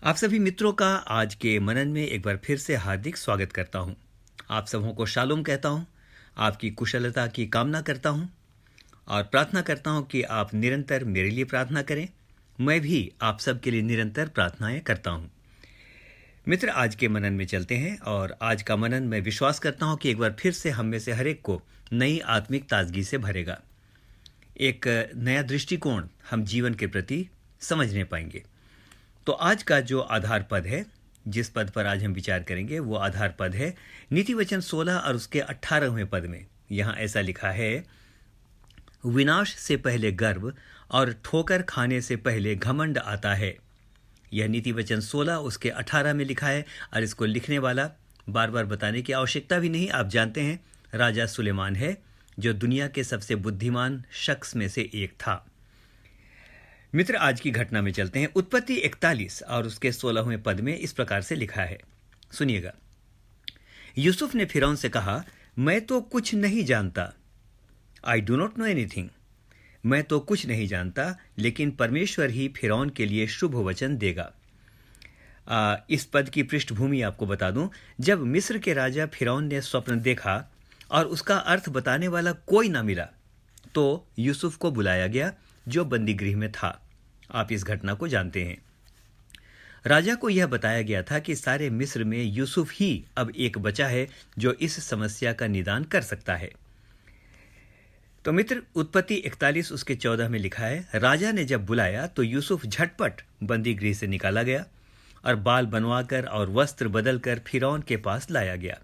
आप सभी मित्रों का आज के मनन में एक बार फिर से हार्दिक स्वागत करता हूं। आप सबों को शालोम कहता हूं, आपकी कुशलता की कामना करता हूं और प्रार्थना करता हूं कि आप निरंतर मेरे लिए प्रार्थना करें। मैं भी आप सब के लिए निरंतर प्रार्थनाएं करता हूं। मित्र, आज के मनन में चलते हैं और आज का मनन मैं विश्वास करता हूं कि एक बार फिर से हम में से हर एक को नई आत्मिक ताजगी से भरेगा। एक नया दृष्टिकोण हम जीवन के प्रति समझने पाएंगे। तो आज का जो आधार पद है, जिस पद पर आज हम विचार करेंगे, वो आधार पद है नीति वचन 16 और उसके 18वें पद में। यहाँ ऐसा लिखा है, विनाश से पहले गर्व और ठोकर खाने से पहले घमंड आता है। यह नीति वचन 16 उसके 18 में लिखा है और इसको लिखने वाला बार बार बताने की आवश्यकता भी नहीं, आप जानते हैं, राजा सुलेमान है, जो दुनिया के सबसे बुद्धिमान शख्स में से एक था। मित्र, आज की घटना में चलते हैं। उत्पत्ति 41 और उसके 16वें पद में इस प्रकार से लिखा है, सुनिएगा। यूसुफ ने फिरौन से कहा, मैं तो कुछ नहीं जानता, I do not know anything. मैं तो कुछ नहीं जानता, लेकिन परमेश्वर ही फिरौन के लिए शुभ वचन देगा। इस पद की पृष्ठभूमि आपको बता दूं। जब मिस्र के राजा फिरौन ने स्वप्न देखा और उसका अर्थ बताने वाला कोई ना मिला, तो यूसुफ को बुलाया गया, जो बंदी गृह में था। आप इस घटना को जानते हैं। राजा को यह बताया गया था कि सारे मिस्र में यूसुफ ही अब एक बचा है जो इस समस्या का निदान कर सकता है। तो मित्र, उत्पत्ति 41 उसके 14 में लिखा है, राजा ने जब बुलाया तो यूसुफ झटपट बंदी गृह से निकाला गया और बाल बनवाकर और वस्त्र बदलकर फिरौन के पास लाया गया।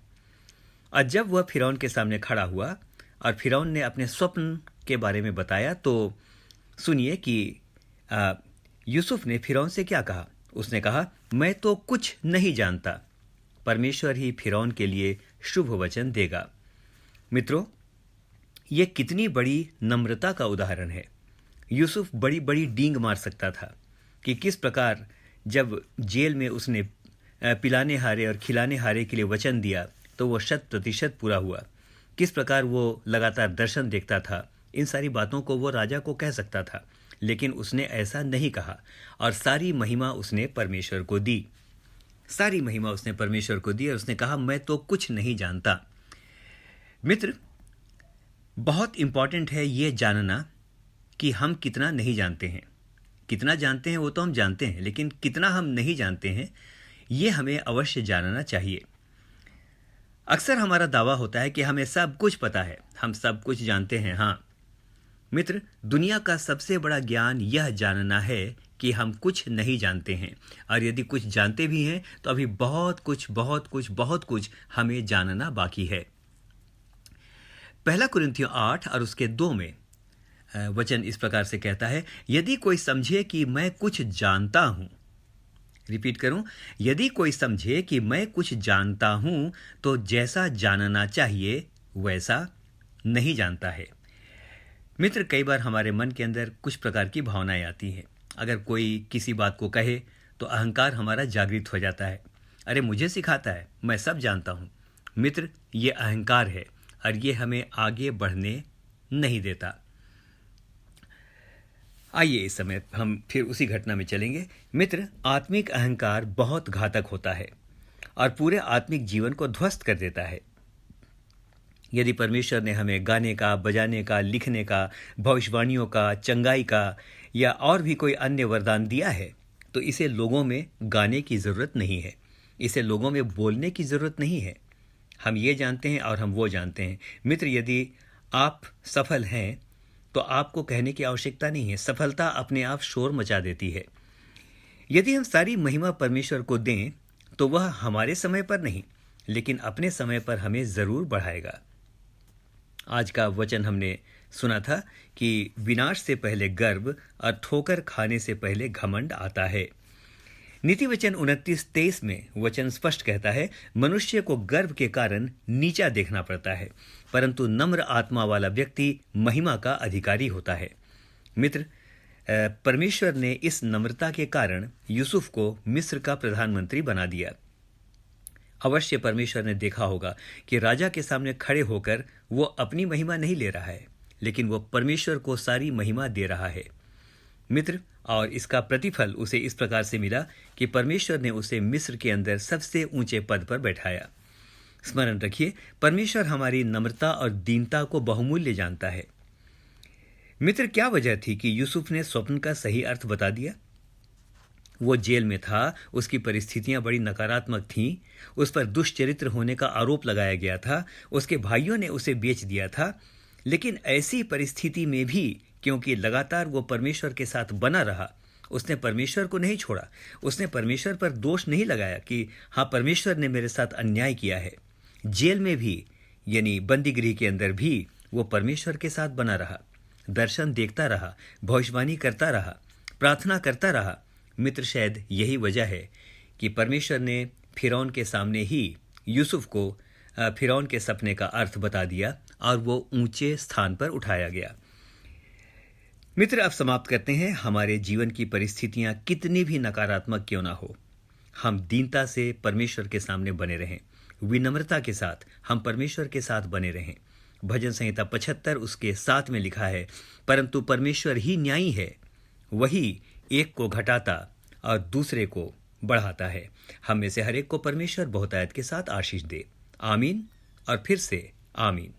और जब वह फिरौन के सामने खड़ा हुआ और फिरौन ने अपने स्वप्न के बारे में बताया, तो सुनिए कि यूसुफ ने फिरौन से क्या कहा। उसने कहा, मैं तो कुछ नहीं जानता, परमेश्वर ही फिरौन के लिए शुभ वचन देगा। मित्रों, यह कितनी बड़ी नम्रता का उदाहरण है। यूसुफ बड़ी बड़ी डींग मार सकता था कि किस प्रकार जब जेल में उसने पिलाने हारे और खिलाने हारे के लिए वचन दिया तो वो 100% पूरा हुआ। किस प्रकार वो लगातार दर्शन देखता था, इन सारी बातों को वो राजा को कह सकता था, लेकिन उसने ऐसा नहीं कहा और सारी महिमा उसने परमेश्वर को दी। सारी महिमा उसने परमेश्वर को दी और उसने कहा, मैं तो कुछ नहीं जानता। मित्र, बहुत इंपॉर्टेंट है ये जानना कि हम कितना नहीं जानते हैं। कितना जानते हैं वो तो हम जानते हैं, लेकिन कितना हम नहीं जानते हैं ये हमें अवश्य जानना चाहिए। अक्सर हमारा दावा होता है कि हमें सब कुछ पता है, हम सब कुछ जानते हैं। हाँ मित्र, दुनिया का सबसे बड़ा ज्ञान यह जानना है कि हम कुछ नहीं जानते हैं, और यदि कुछ जानते भी हैं तो अभी बहुत कुछ हमें जानना बाकी है। पहला कुरिन्थियों 8 और उसके 2 में वचन इस प्रकार से कहता है, यदि कोई समझे कि मैं कुछ जानता हूं, रिपीट करूं, यदि कोई समझे कि मैं कुछ जानता हूं तो जैसा जानना चाहिए वैसा नहीं जानता है। मित्र, कई बार हमारे मन के अंदर कुछ प्रकार की भावनाएं आती हैं। अगर कोई किसी बात को कहे तो अहंकार हमारा जागृत हो जाता है। अरे मुझे सिखाता है, मैं सब जानता हूं। मित्र, ये अहंकार है और ये हमें आगे बढ़ने नहीं देता। आइए इस समय हम फिर उसी घटना में चलेंगे। मित्र, आत्मिक अहंकार बहुत घातक होता है और पूरे आत्मिक जीवन को ध्वस्त कर देता है। यदि परमेश्वर ने हमें गाने का, बजाने का, लिखने का, भविष्यवाणियों का, चंगाई का या और भी कोई अन्य वरदान दिया है, तो इसे लोगों में गाने की ज़रूरत नहीं है, इसे लोगों में बोलने की ज़रूरत नहीं है। हम ये जानते हैं और हम वो जानते हैं। मित्र, यदि आप सफल हैं तो आपको कहने की आवश्यकता नहीं है। सफलता अपने आप शोर मचा देती है। यदि हम सारी महिमा परमेश्वर को दें तो वह हमारे समय पर नहीं, लेकिन अपने समय पर हमें ज़रूर बढ़ाएगा। आज का वचन हमने सुना था कि विनाश से पहले गर्व और ठोकर खाने से पहले घमंड आता है। नीति वचन 29-23 में वचन स्पष्ट कहता है, मनुष्य को गर्व के कारण नीचा देखना पड़ता है, परंतु नम्र आत्मा वाला व्यक्ति महिमा का अधिकारी होता है। मित्र, परमेश्वर ने इस नम्रता के कारण यूसुफ को मिस्र का प्रधानमंत्री बना दिया। अवश्य परमेश्वर ने देखा होगा कि राजा के सामने खड़े होकर वो अपनी महिमा नहीं ले रहा है, लेकिन वो परमेश्वर को सारी महिमा दे रहा है। मित्र, और इसका प्रतिफल उसे इस प्रकार से मिला कि परमेश्वर ने उसे मिस्र के अंदर सबसे ऊंचे पद पर बैठाया। स्मरण रखिए, परमेश्वर हमारी नम्रता और दीनता को बहुमूल्य जानता है। मित्र, क्या वजह थी कि यूसुफ ने स्वप्न का सही अर्थ बता दिया? वो जेल में था, उसकी परिस्थितियां बड़ी नकारात्मक थीं, उस पर दुष्चरित्र होने का आरोप लगाया गया था, उसके भाइयों ने उसे बेच दिया था। लेकिन ऐसी परिस्थिति में भी क्योंकि लगातार वो परमेश्वर के साथ बना रहा, उसने परमेश्वर को नहीं छोड़ा। उसने परमेश्वर पर दोष नहीं लगाया कि हाँ, परमेश्वर ने मेरे साथ अन्याय किया है। जेल में भी, यानी बंदीगृह के अंदर भी, वो परमेश्वर के साथ बना रहा, दर्शन देखता रहा, भविष्यवाणी करता रहा, प्रार्थना करता रहा। मित्र, शायद यही वजह है कि परमेश्वर ने फिरौन के सामने ही यूसुफ को फिरौन के सपने का अर्थ बता दिया और वो ऊंचे स्थान पर उठाया गया। मित्र, अब समाप्त करते हैं। हमारे जीवन की परिस्थितियां कितनी भी नकारात्मक क्यों ना हो, हम दीनता से परमेश्वर के सामने बने रहें, विनम्रता के साथ हम परमेश्वर के साथ बने रहें। भजन संहिता 75 उसके 7 में लिखा है, परंतु परमेश्वर ही न्यायी है, वही एक को घटाता और दूसरे को बढ़ाता है। हम में से हर एक को परमेश्वर बहुतायत के साथ आशीष दे। आमीन और फिर से आमीन।